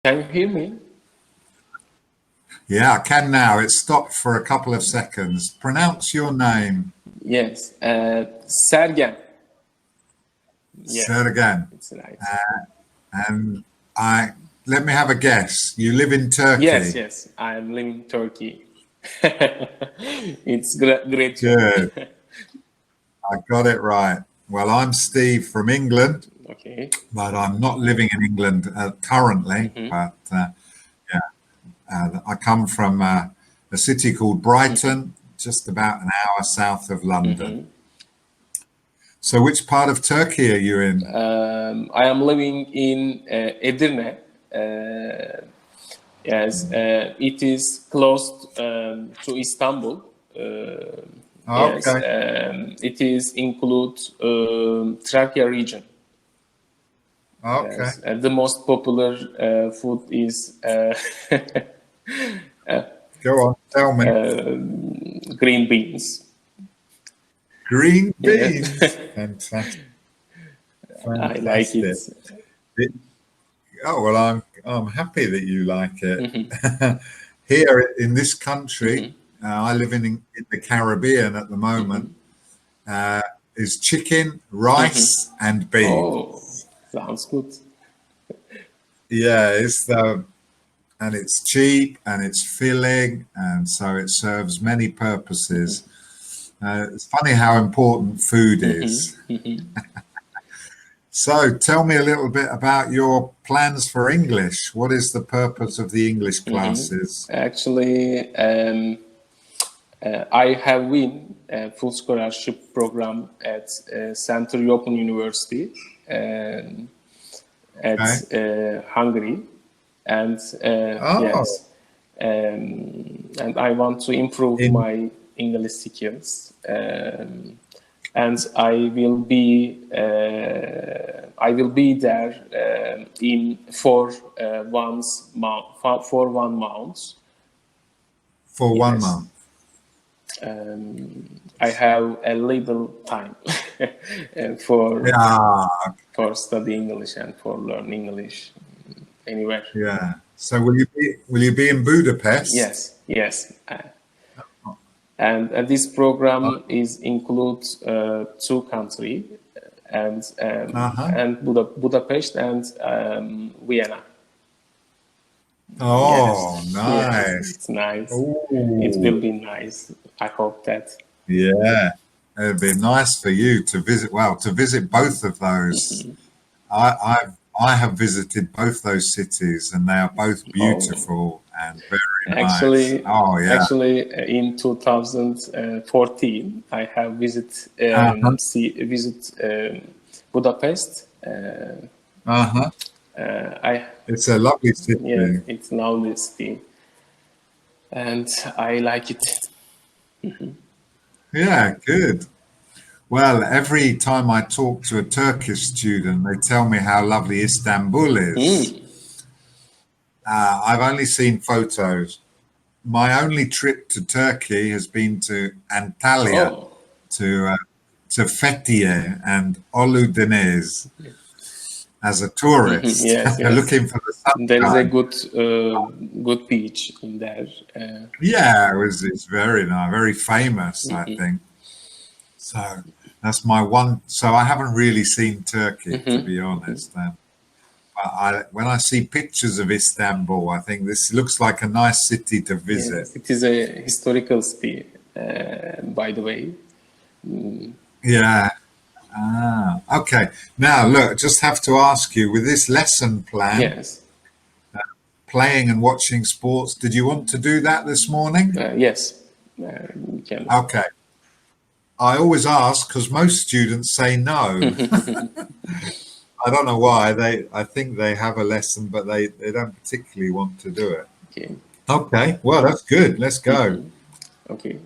Can you hear me? Yeah, I can now. It stopped for a couple of seconds. Pronounce your name. Yes. Sergen. Say Yes, it again. it's right. And I let me have a guess. You live in Yes, Turkey. yes. I'm living in Turkey. It's great job. Good. I got it right. Well, I'm Steve from England, Okay. but I'm not living in England currently. Mm-hmm. But yeah, I come from a city called Brighton, just about an hour south of London. Mm-hmm. So, which part of Turkey are you in? I am living in Edirne. Uh, yes, it is close to Istanbul. Yes, Okay. it is include Trakya region. Okay. Yes, the most popular food is Go on. Tell me. green beans. Green Yes, beans. Fantastic. I like it. Fantastic. It- oh well, I'm happy that you like it. Mm-hmm. Here in this country, Mm-hmm. I live in the Caribbean at the moment. Mm-hmm. Uh, is chicken, Mm-hmm. rice, and Oh, beans. sounds good. Yeah, it's the and it's cheap and it's filling, and so it serves many purposes. It's funny how important food is. Mm-hmm. Mm-hmm. So tell me a little bit about your plans for English. What is the purpose of the English Mm-hmm. classes? Actually, I have win a full scholarship program at Central Open University at Okay. Hungary, and Oh, yes, and I want to improve in my English skills, and I will be there in for 1 month. for one Yes, month. I have a little time for Yeah, study English and for learn English anywhere. yeah. So will you be in Budapest? Yes, yes. And this program is includes two country Uh-huh. and Budapest and Vienna. Yes, Oh, yes, nice. it's nice. It will Oh, be nice. I hope that. yeah. It'd be nice for you to visit. Well, to visit both of those. I have visited both those cities, and they are both Oh, beautiful and very nice. actually, Oh, yeah. actually, in 2014, I have Uh-huh. visit Budapest. Uh-huh. I It's a lovely Yeah, city. it's lovely city, and I like it. Yeah, good. Well, every time I talk to a Turkish student, they tell me how lovely Istanbul is. Mm. I've only seen photos. My only trip to Turkey has been to Antalya, Oh, to uh, to Fethiye and Oludeniz as a tourist, yes, yes. looking for the There is a sunshine. good beach in there. Yeah, it's very nice, very famous, I think. So that's my one. So I haven't really seen Turkey, to Mhm. be honest. When I see pictures of Istanbul, I think this looks like a nice city to visit. Yes, it is a historical city, by the way. Yeah. Ah, okay. Now, look, just have to ask you with this lesson plan, Yes, playing and watching sports, did you want to do that this morning? yes, we can. Okay. I always ask because most students say no. I don't know why. I think they have a lesson, but they don't particularly want to do it. Okay, Okay. Well, that's good. Let's go. okay.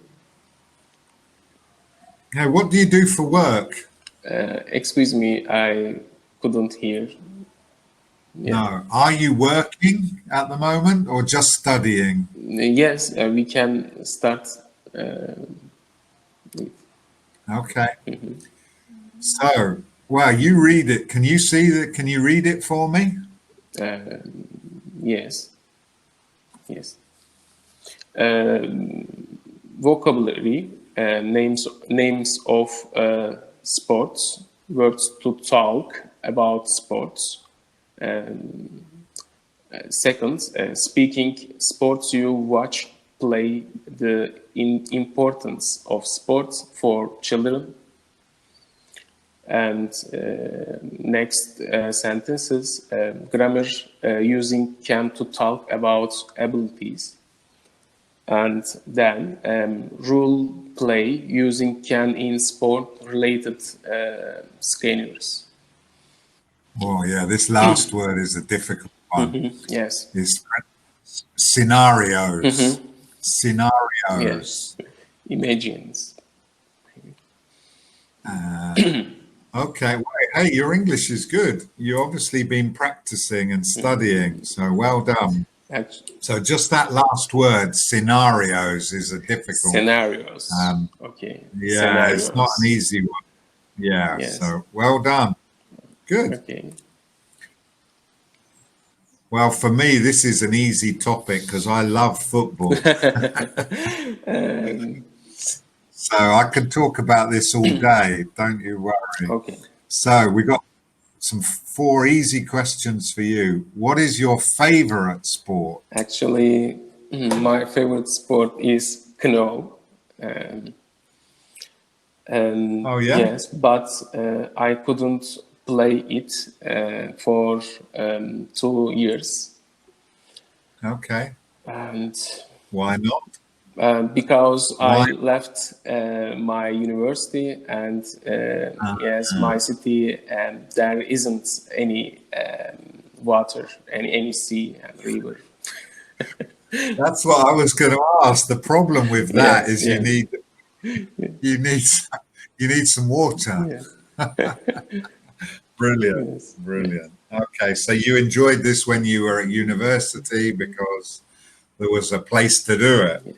Now, what do you do for work? Excuse me, I couldn't hear. Yeah. No. Are you working at the moment or just studying? Yes, we can start. Uh, with, Okay. So, well, you read it. Can you see that? Can you read it for me? uh, Yes. Yes. Vocabulary, names of sports, words to talk about sports. Second, speaking sports you watch, play, the importance of sports for children. And next sentences, grammar, using can to talk about abilities. And then role play, using can in sport-related scenarios. Oh, yeah, this last word is a difficult one. Yes. It's scenarios. Scenarios. Yes. Imagines. Okay. Well, hey, your English is good. You've obviously been practicing and studying, so well done. So just that last word, scenarios, is a difficult. Scenarios. Okay. Yeah, Scenarios. it's not an easy one. Yeah. Yes. So well done. Good. Okay. Well, for me, this is an easy topic because I love football. So I could talk about this all day. Don't you worry. Okay. So we got some 4 easy questions for you. What is your favorite sport? Actually, my favorite sport is canoe. Oh, yeah? Yes, but I couldn't play it for 2 years. Okay. And Why not? because Why? I left my university and yes, my city, and there isn't any water, any sea and river. That's what I was going to ask. The problem with that Yes, is yes. you need some water. Yes. Brilliant. Yes. Brilliant. Okay, so you enjoyed this when you were at university because there was a place to do it. Yes.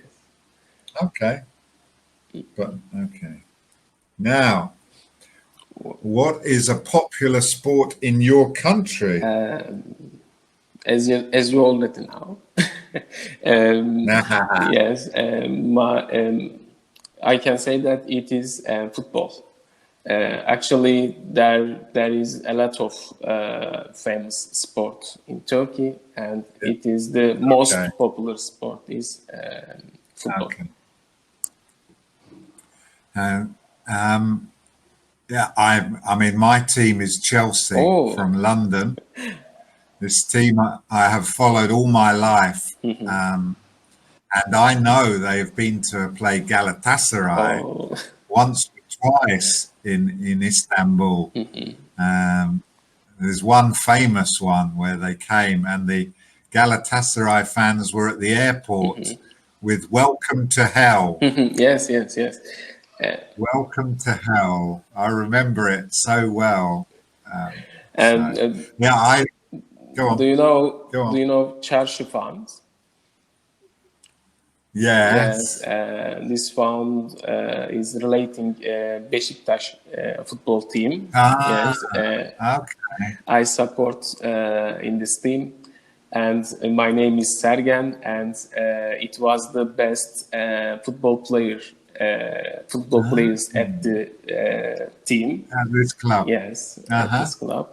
Okay. But okay. Now, what is a popular sport in your country? As you already know. Yes, I can say that it is football. Actually, there is a lot of famous sport in Turkey, and it is the most popular sport is football. Okay. Yeah, I mean, my team is Chelsea from London. This team I have followed all my life, and I know they've been to play Galatasaray once or twice in Istanbul. There's one famous one where they came, and the Galatasaray fans were at the airport with "Welcome to Hell." Yes, yes, yes. Welcome to Hell. I remember it so well. And yeah, go on. Do you know? Go on. Do you know Çarşı Fund? Yes. This fund is relating Beşiktaş football team. Yes. Okay. I support in this team, and my name is Sergen, and it was the best football players at the team. At this club. Yes, at this club.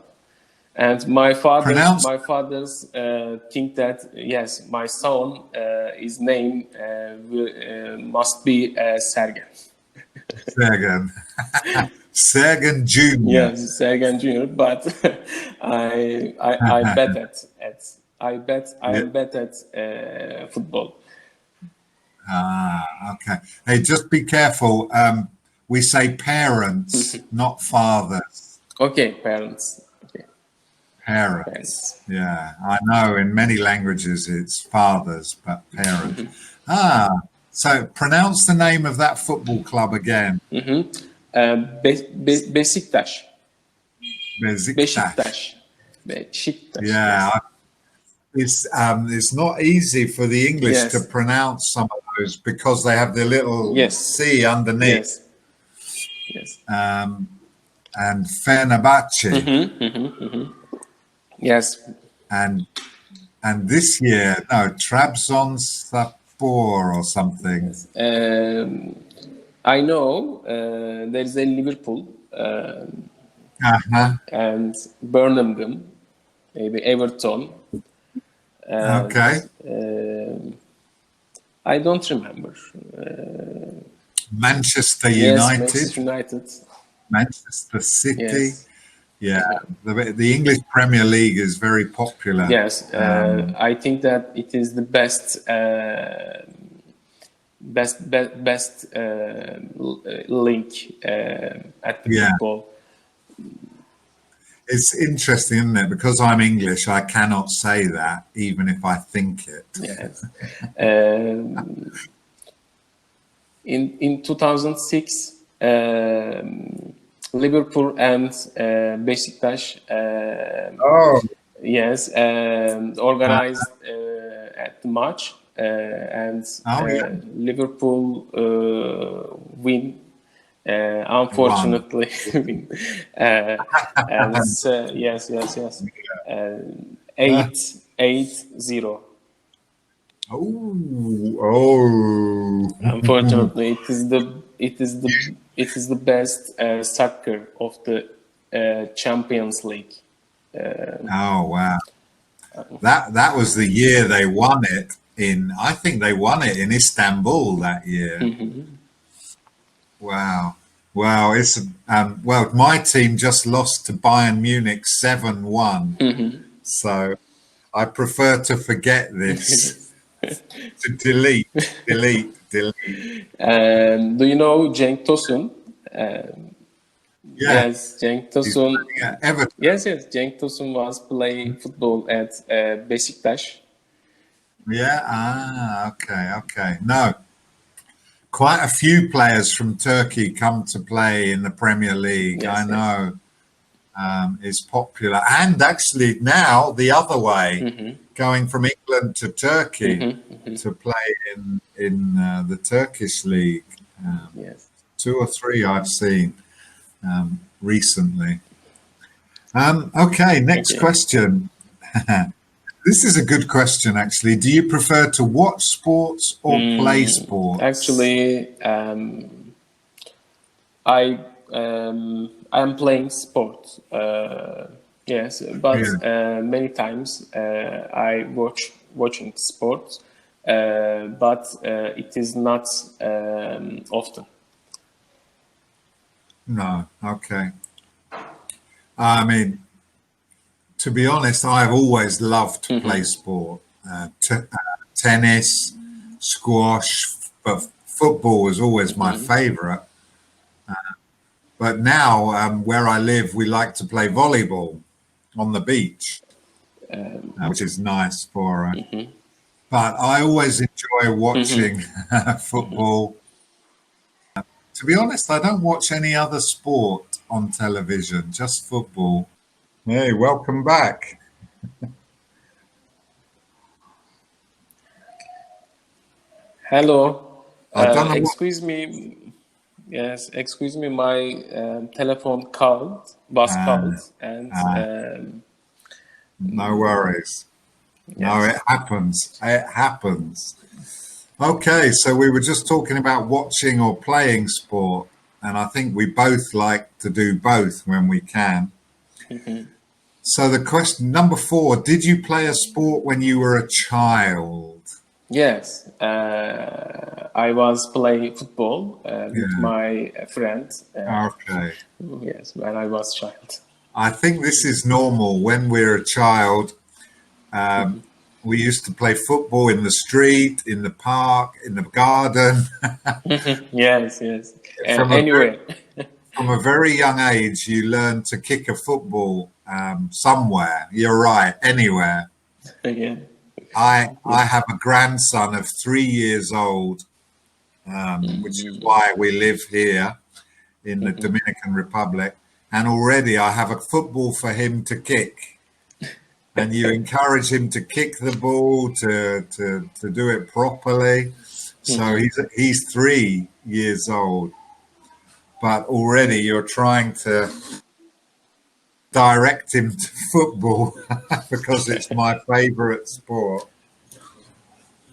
And my fathers think that yes, my son, his name must be Sergen. Sergen. Sergen Jr. Yes, Sergen Jr. But I bet I bet at football. Okay. Hey, just be careful. We say parents, not fathers. Okay, parents. Okay. Parents. Yeah, I know in many languages it's fathers, but parents. So pronounce the name of that football club again. Beşiktaş. Beşiktaş. Beşiktaş. Yeah, yes. It's not easy for the English to pronounce some of those because they have the little C underneath. Yes. And Fenerbahce. Yes. And And this year, no, Trabzonspor or something. Yes. I know there is a Liverpool Uh-huh. and Birmingham, maybe Everton. And, Okay. I don't remember. Manchester Yes, United, Manchester United. Manchester City. Yes. Yeah, the English Premier League is very popular. Yes, I think that it is the best link at the Yeah. football. It's interesting, isn't it? Because I'm English, I cannot say that, even if I think it. Yes. In 2006, Liverpool and Beşiktaş Oh, yes organized at the match and yeah. Liverpool win. Unfortunately, win. And yes. 8-0. Oh. Unfortunately, it is the best soccer of the Champions League. Oh, wow. That was the year they won it I think they won it in Istanbul that year. Wow. Wow. It's, well, my team just lost to Bayern Munich 7-1. So I prefer to forget this, to delete. Do you know Cenk Tosun? Yeah. Yes, Cenk Tosun. Yeah, Everton. Yes, Cenk Tosun was playing football at Beşiktaş. Yeah. Okay. No, quite a few players from Turkey come to play in the Premier League. Yes, I know. It's popular, and actually now the other way, going from England to Turkey to play in the Turkish league. Yes. 2 or 3 I've seen recently. Okay, next question. This is a good question, actually. Do you prefer to watch sports or play sports? Actually, I am playing sport. Yes, but many times I watching sports, but it is not often. No, okay. I mean, to be honest, I've always loved to play sport. Tennis, squash, but football was always my favorite. But now, where I live, we like to play volleyball on the beach, which is nice for. But I always enjoy watching football. To be honest, I don't watch any other sport on television, just football. Hey, welcome back. Hello. I don't know Excuse me. Yes, excuse me. My telephone was called, and no worries. yes. No, it happens. It happens. Okay, so we were just talking about watching or playing sport, and I think we both like to do both when we can. So the question number 4, did you play a sport when you were a child? Yes, I was playing football with my friend. Okay. Yes, when I was a child. I think this is normal. When we're a child, we used to play football in the street, in the park, in the garden. Yes. Anyway. From a very young age, you learn to kick a football somewhere. You're right, anywhere. Yeah. I have a grandson of 3 years old, which is why we live here in the Dominican Republic. And already I have a football for him to kick. And you encourage him to kick the ball, to do it properly. So he's 3 years old. But already you're trying to direct him to football because it's my favorite sport.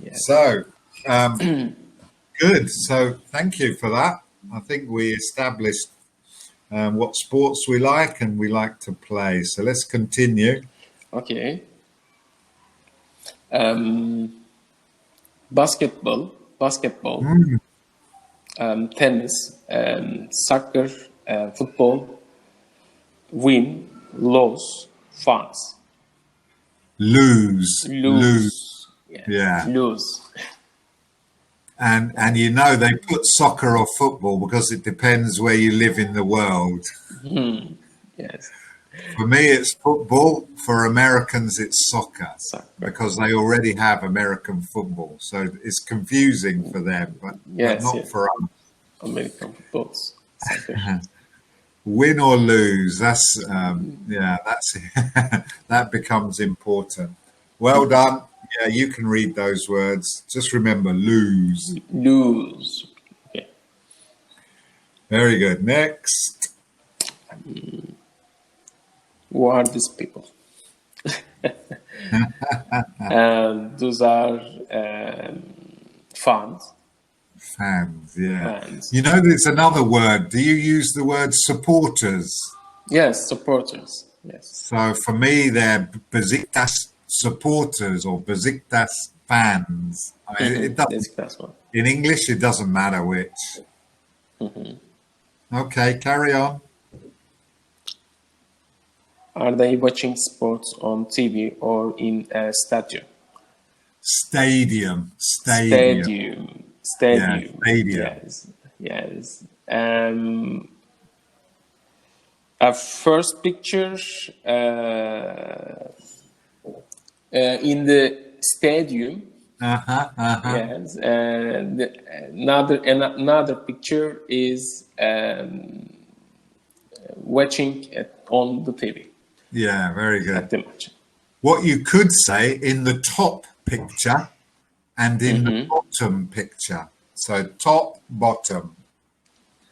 Yes. So, good. So thank you for that. I think we established what sports we like and we like to play. So let's continue. Okay. Basketball, tennis, soccer, football, win, lose, fans. Lose. Yeah. Lose. And you know they put soccer or football because it depends where you live in the world. Yes. For me, it's football. For Americans, it's soccer because they already have American football. So it's confusing for them, but not for us. American football. Win or lose, that's that becomes important. Well done. Yeah, you can read those words. Just remember, lose. Lose. Okay. Very good. Next. Who are these people? Those are fans. Fans, yeah. Fans. You know, there's another word. Do you use the word supporters? Yes, supporters. Yes. So for me, they're Besiktas supporters or Besiktas fans. I mean, it doesn't, in English, it doesn't matter which. Okay, carry on. Are they watching sports on TV or in a stadium? Stadium. Yeah, stadium. Yes. A first picture in the stadium. Yes. Another picture is watching it on the TV. Yeah, very good. At the match. What you could say in the top picture and in the bottom picture. So top, bottom.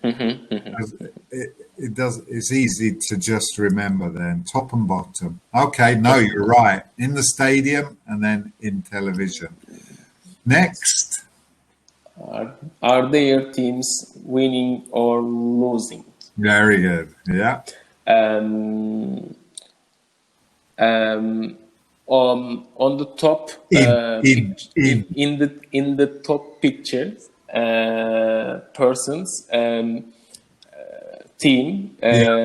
It does. It's easy to just remember then. Top and bottom. Okay, no, you're right. In the stadium and then in television. Next. Are their teams winning or losing? Very good. Yeah. On the top in the top pictures, persons team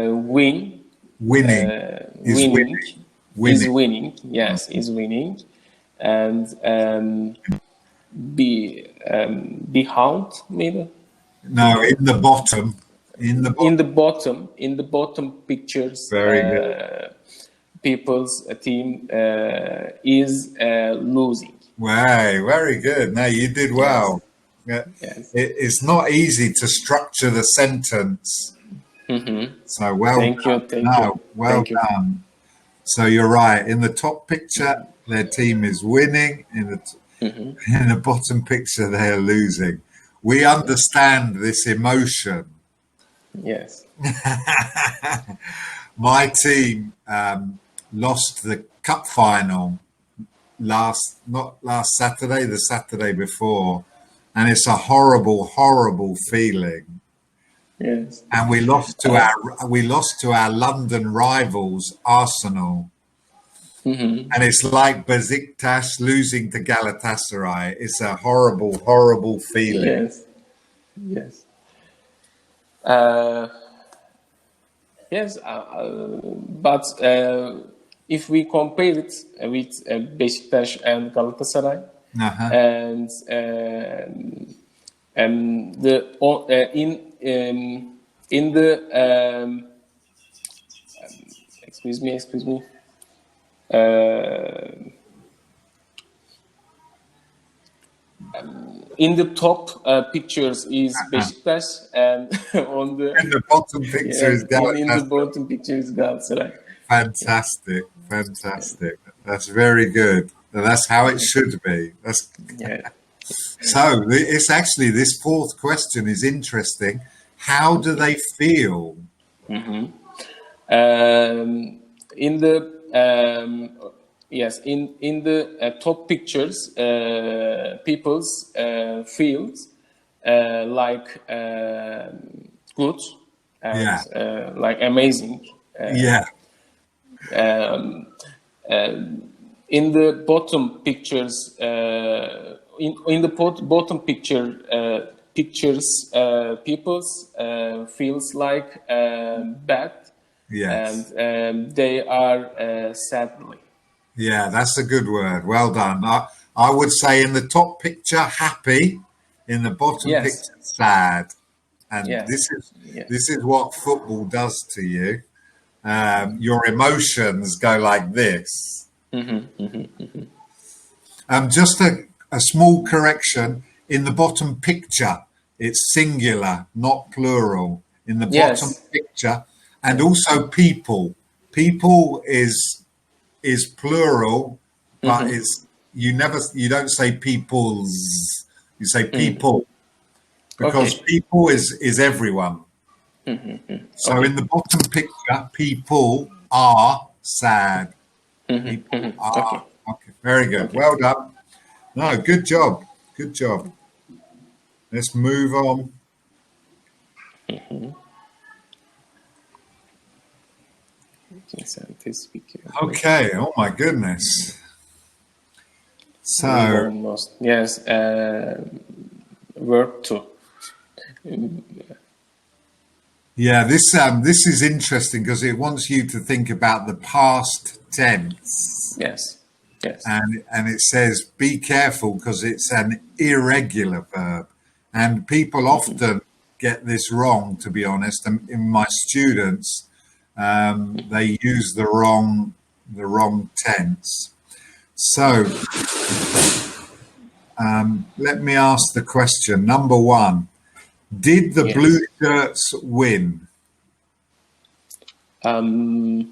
winning. Yes, is winning, and behind maybe. No, in the bottom. In the bottom pictures. Very good. People's team is losing. Wow, very good. No, you did well. Yes. Yes. It's not easy to structure the sentence. So well Thank done. you. Well done. So you're right. In the top picture, their team is winning. In the bottom picture, they are losing. We understand this emotion. Yes. My team lost the cup final not last Saturday, the Saturday before, and it's a horrible feeling. Yes. And we lost to our London rivals, Arsenal. And it's like Besiktas losing to Galatasaray. It's a horrible feeling. Yes. Yes, but if we compare it with Beşiktaş and Galatasaray, and the in the excuse me. In the top pictures is Beşiktaş, and on the in the bottom picture is Galatasaray. In the bottom picture is Galatasaray. Fantastic. That's very good. And that's how it should be. So it's actually, this fourth question is interesting. How do they feel? in the yes, in the top pictures, people's feels like good and like amazing. In the bottom pictures, in the bottom pictures, people's feels like bad. Yes. And they are sadly. Yeah, that's a good word. Well done. I would say in the top picture, happy. In the bottom picture, sad. And this is what football does to you. Your emotions go like this. Just a small correction. In the bottom picture, it's singular, not plural. In the bottom picture, and also people. People is plural, but it's you don't say peoples. You say people because people is everyone. So in the bottom picture, people are sad. People are okay. Very good. Well done. No, good job. Good job. Let's move on. Okay. Oh my goodness. So yes, work too. Yeah, this is interesting because it wants you to think about the past tense. Yes. Yes. And it says be careful because it's an irregular verb, and people often get this wrong. To be honest, and in my students, they use the wrong tense. So let me ask the question. Number one. Did the blue shirts win? The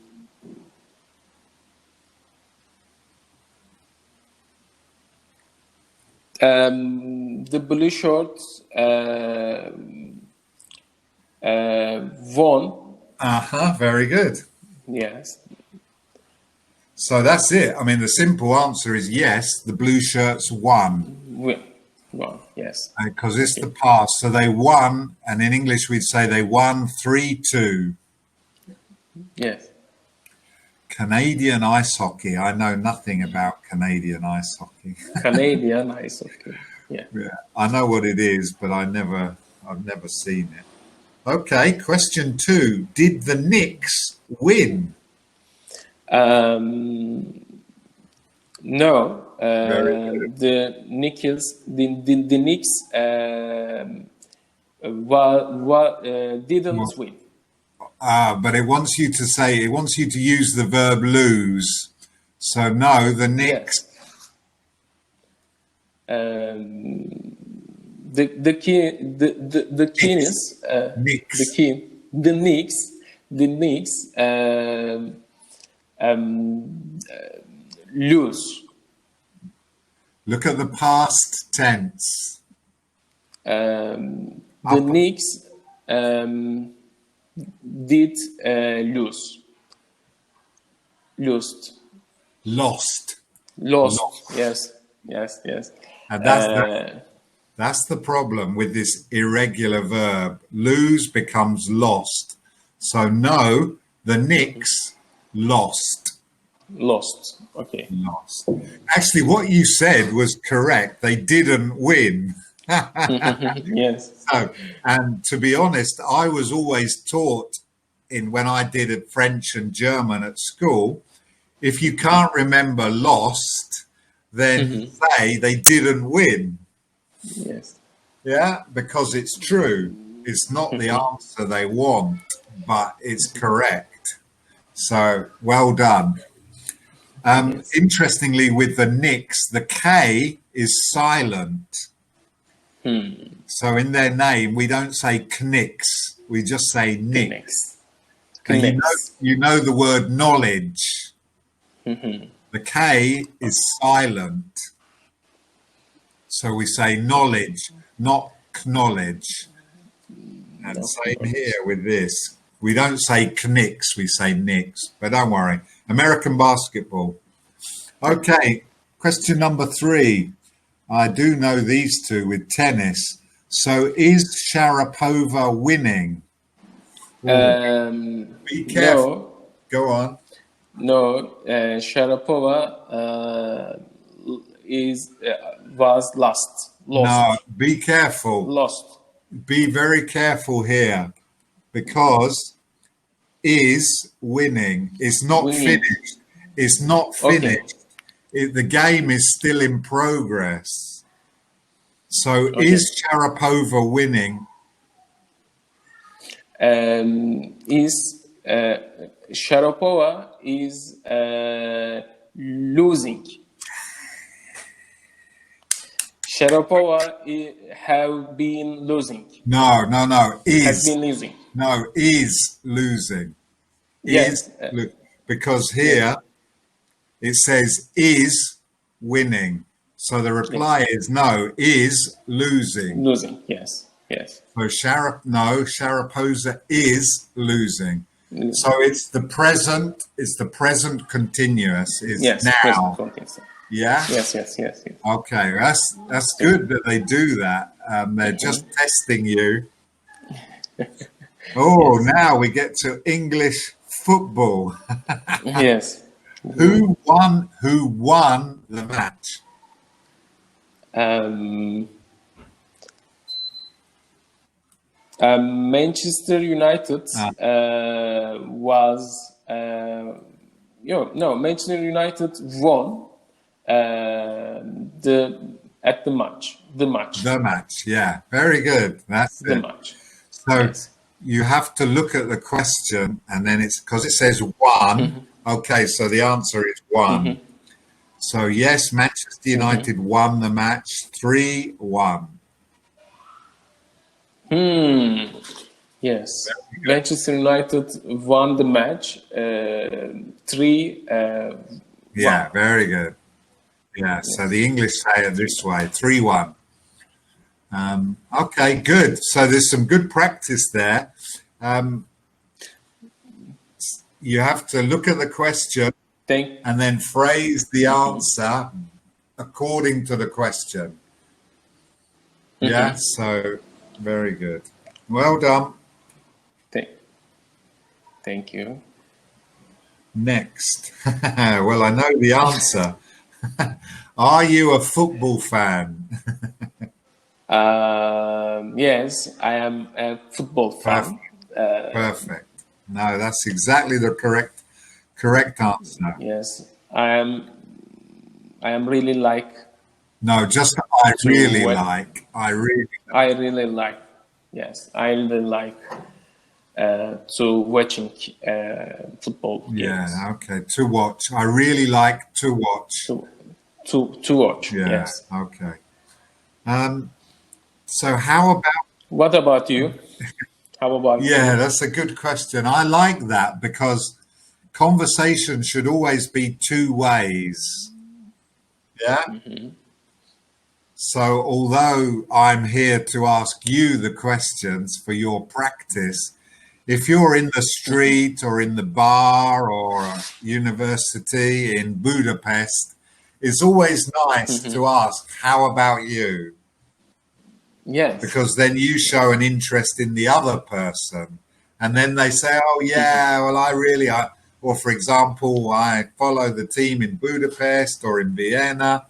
blue shirts won. Very good. Yes. So that's it. I mean, the simple answer is yes, the blue shirts won. Well, yes. Because it's the past. So they won, and in English we'd say they won 3-2. Yes. Canadian ice hockey. I know nothing about Canadian ice hockey. Canadian ice hockey. Yeah. I know what it is, but I've never seen it. Okay, question 2. Did the Knicks win? No. The Knicks didn't win. But it wants you to use the verb lose. So no, the Knicks. The Knicks lose. Look at the past tense. The Knicks did lose. Lost. Yes. And that's the problem with this irregular verb. Lose becomes lost. So no, the Knicks lost. Okay. Lost. Actually, what you said was correct. They didn't win. Yes. So, and to be honest, I was always taught when I did French and German at school, if you can't remember lost, then say they didn't win. Yes. Yeah, because it's true. It's not the answer they want, but it's correct. So well done. Interestingly, with the Knicks, the K is silent. So in their name, we don't say Knicks. We just say Knicks. And you know the word knowledge. The K is silent. So we say knowledge, not knowledge. And same here with this. We don't say Knicks, we say Knicks. But don't worry. American basketball. Okay, question number 3. I do know these two with tennis. So is Sharapova winning? Be careful. No, Go on. no. Sharapova was lost. No, be careful. Lost. Be very careful here, because is winning. It's not Winning. finished. It's not finished. The game is still in progress. So is Sharapova winning? Is Sharapova is losing. Sharapova have been losing. No. Has Is. been losing. No, is losing. Yes. Because here it says is winning. So the reply is no, is losing. Losing. Yes. Yes. So Sharapova is losing. So it's the present continuous. It's Yes. now. Present continuous. Yeah? Yes. Okay, that's good that they do that. They're just testing you. Oh, now we get to English football. Yes. Who won the match? Manchester United was Manchester United won the match. The match, yeah, very good. That's The it. match. So Yes. you have to look at the question, and then it's because it says one. Okay, so the answer is one. So yes, Manchester United won the match 3-1. Yes. Manchester United won the match 3. Yeah, very good. Yeah, so the English say it this way, 3-1. Okay, good. So there's some good practice there. You have to look at the question and then phrase the answer according to the question. Yeah, so very good. Well done. Thank you. Next. Well, I know the answer. Are you a football fan? Yes, I am a football fan. Perfect. No, that's exactly the correct answer. Yes, I am really like. No, just I really like. I really like. Yes, I really like to watching football games. Yeah, okay. To watch. I really like to watch. To watch. Yeah, yes. Okay. So how about... What about you? How about you? Yeah, that's a good question. I like that because conversation should always be 2 ways. Yeah? So although I'm here to ask you the questions for your practice, if you're in the street or in the bar or university in Budapest, it's always nice to ask, how about you? Yes. Because then you show an interest in the other person. And then they say, oh, yeah, well, or for example, I follow the team in Budapest or in Vienna.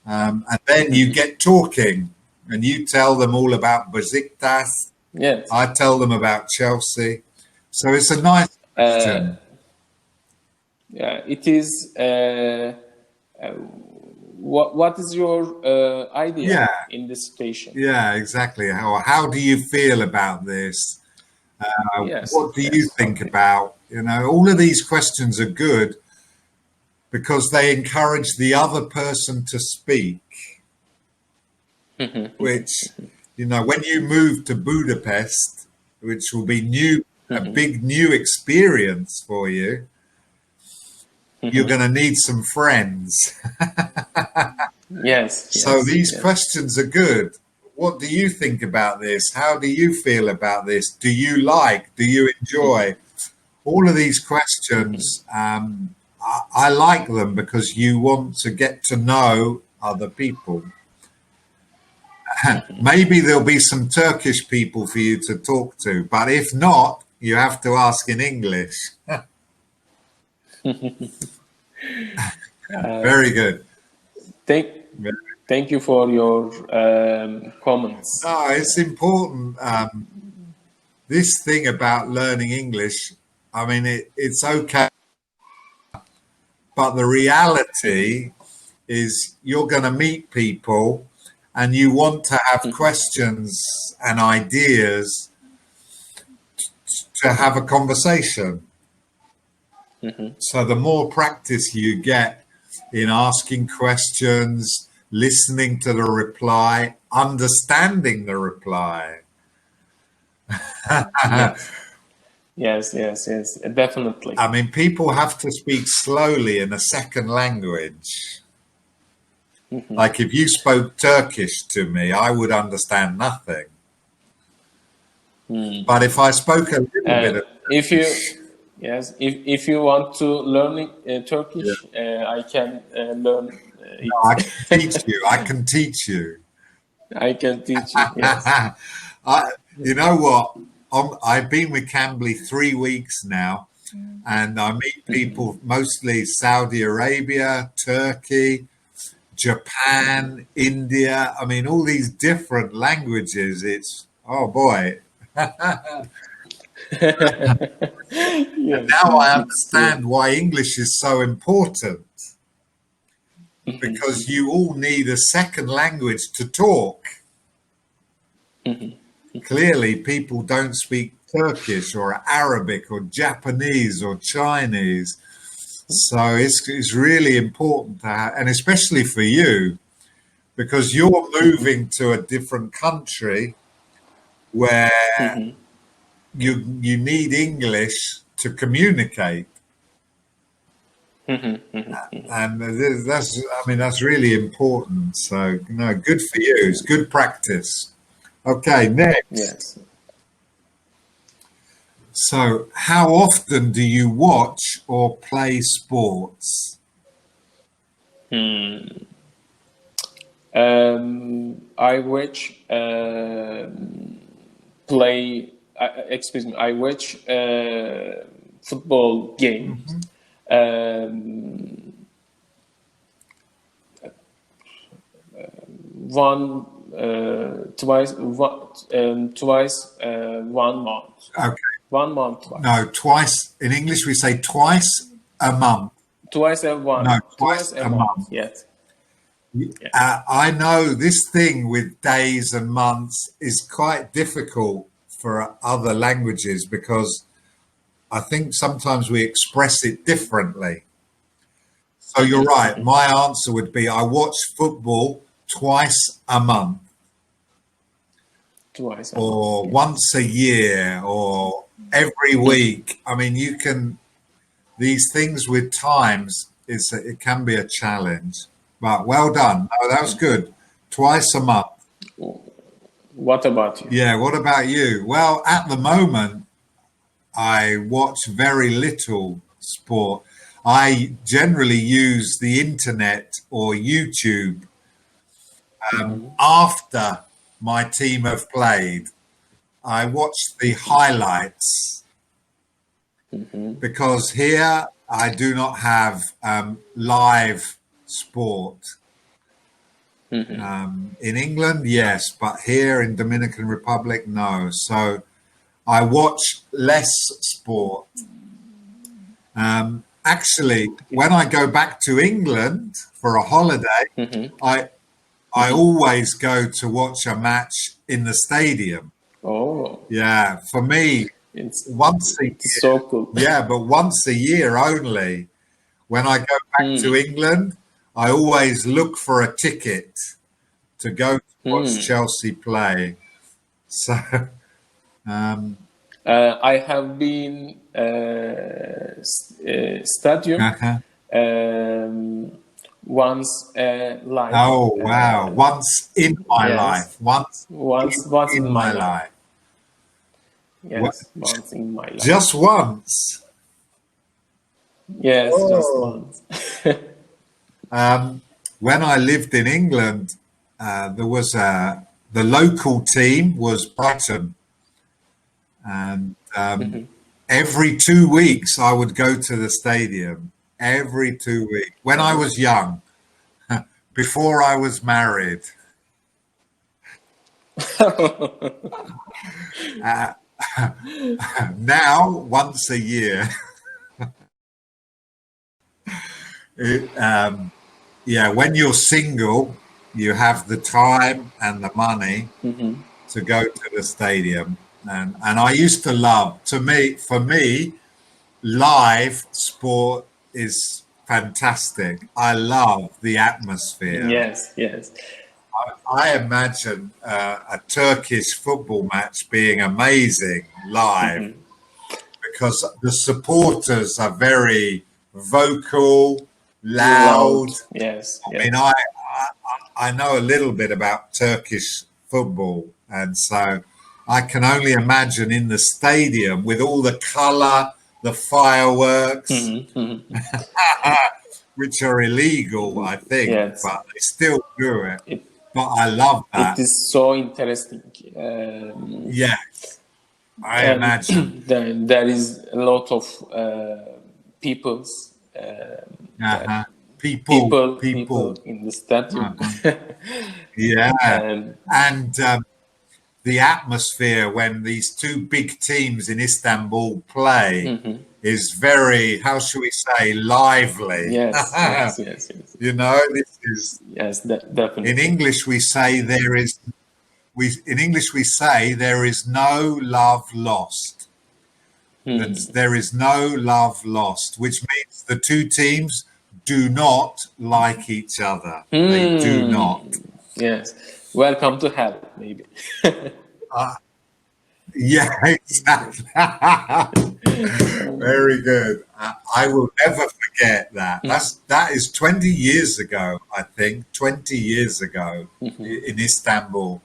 And then you get talking and you tell them all about Besiktas. Yes. I tell them about Chelsea. So it's a nice question. Yeah, it is. What is your idea in this situation? Yeah, exactly. How do you feel about this? What do you think about? All of these questions are good because they encourage the other person to speak. Which, when you move to Budapest, which will be a big new experience for you, you're going to need some friends. Yes. So these questions are good. what do you think about this? How do you feel about this? Do you enjoy? All of these questions, I like them because you want to get to know other people. Maybe there'll be some Turkish people for you to talk to, but if not, you have to ask in English. Very good. Thank you for your comments. No, it's important. This thing about learning English, I mean, it's okay, but the reality is you're going to meet people and you want to have questions and ideas to have a conversation. So the more practice you get in asking questions, listening to the reply, understanding the reply. Yes, definitely. I mean, people have to speak slowly in a second language. Like if you spoke Turkish to me, I would understand nothing. But if I spoke a little bit of Turkish, if you want to learn Turkish, I can learn it. No, I can teach you. I can teach you. I can teach you. Yes. You know what? I've been with Cambly 3 weeks now, and I meet people mostly Saudi Arabia, Turkey, Japan, India. I mean, all these different languages. It's, oh boy. Yes. Now I understand why English is so important. Because you all need a second language to talk. Clearly, people don't speak Turkish or Arabic or Japanese or Chinese. So it's really important to have, and especially for you, because you're moving to a different country where you need English to communicate. And that's really important. So, no, good for you. It's good practice. Okay, next. Yes. So, how often do you watch or play sports? I watch I watch football games. Twice 1 month. Okay. 1 month. Twice. No, twice. In English, we say twice a month. Twice a month. No, twice a month. Yes. I know this thing with days and months is quite difficult for other languages because I think sometimes we express it differently. So you're right. My answer would be I watch football twice a month. Twice a or month. once a year or every week. I mean, you can, these things with times, it can be a challenge. But well done. Oh, that was good. Twice a month. What about you? Yeah, what about you? Well, at the moment, I watch very little sport. I generally use the internet or YouTube after my team have played. I watch the highlights because here I do not have live sport. In England, yes, but here in Dominican Republic, no. So I watch less sport. Actually, when I go back to England for a holiday, I always go to watch a match in the stadium. Oh, Yeah, for me, it's once a year. so cool. Yeah, but once a year only. When I go back to England, I always look for a ticket to go to watch Chelsea play. So, I have been stadium once life. Oh wow! Once in my Yes. life. Once Once in my life. Yes, once in my life. Just once. Yes, just Oh. once. When I lived in England, there was the local team was Brighton, and every 2 weeks I would go to the stadium. Every 2 weeks when I was young, before I was married. Now, once a year. Yeah, when you're single, you have the time and the money to go to the stadium. And I used to love, for me, live sport is fantastic. I love the atmosphere. Yes, yes. I imagine a Turkish football match being amazing live because the supporters are very vocal, loud. Yes, I yes. mean, I know a little bit about Turkish football, and so I can only imagine in the stadium with all the color, the fireworks, which are illegal, I think, Yes. but they still do it. But I love that. It is so interesting. Yes, I imagine. There is a lot of peoples. People in the stadium. Yeah, And the atmosphere when these two big teams in Istanbul play is very, how shall we say, lively. yes, yes, yes, yes. You know, this is Yes, definitely. in English we say there is no love lost. There is no love lost, which means the two teams do not like each other. They do not. Yes. Welcome to hell, maybe. Yeah, exactly. Very good. I will never forget that. That is 20 years ago, I think. 20 years ago in Istanbul.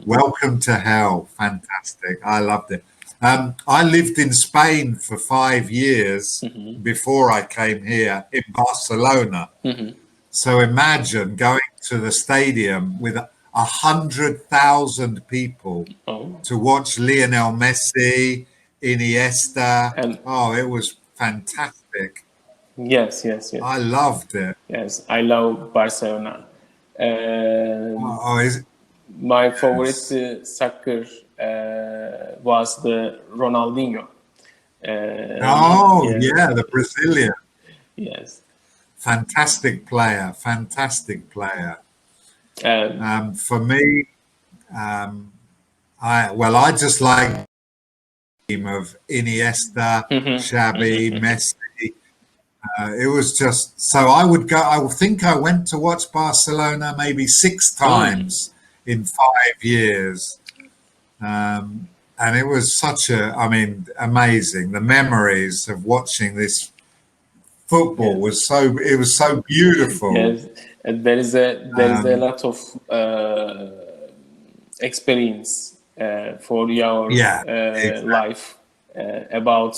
Welcome to hell. Fantastic. I loved it. I lived in Spain for 5 years before I came here in Barcelona. So imagine going to the stadium with 100,000 people to watch Lionel Messi, Iniesta. And it was fantastic. yes, yes, yes. I loved it. Yes, I love Barcelona. My favorite soccer was the Ronaldinho. Yeah, the Brazilian. Yes. Fantastic player. Fantastic player. For me, I just like the team of Iniesta, Xavi, Messi. It was just so I would go. I think I went to watch Barcelona maybe 6 times in 5 years, and it was amazing. The memories of watching this football was so beautiful. Yes, and there is a lot of experience for your life about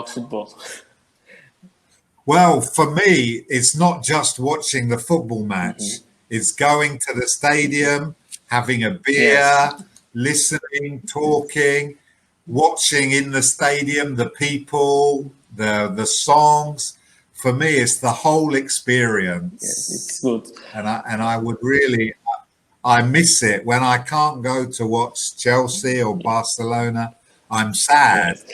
football. Well, for me, it's not just watching the football match. It's going to the stadium, having a beer, listening, talking, watching in the stadium, the people, the songs. For me, it's the whole experience. Yes, it's good. And I would really, I miss it when I can't go to watch Chelsea or Barcelona. I'm sad. Yes.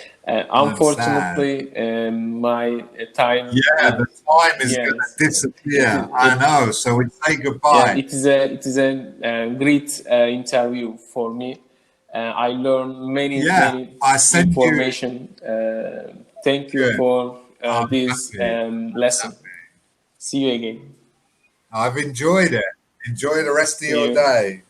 Unfortunately, my time. Yeah, the time is going to disappear. I know. So we say goodbye. Yeah, it is a great interview for me. I learned many information. Thank you for this lesson. See you again. I've enjoyed it. Enjoy the rest of your day.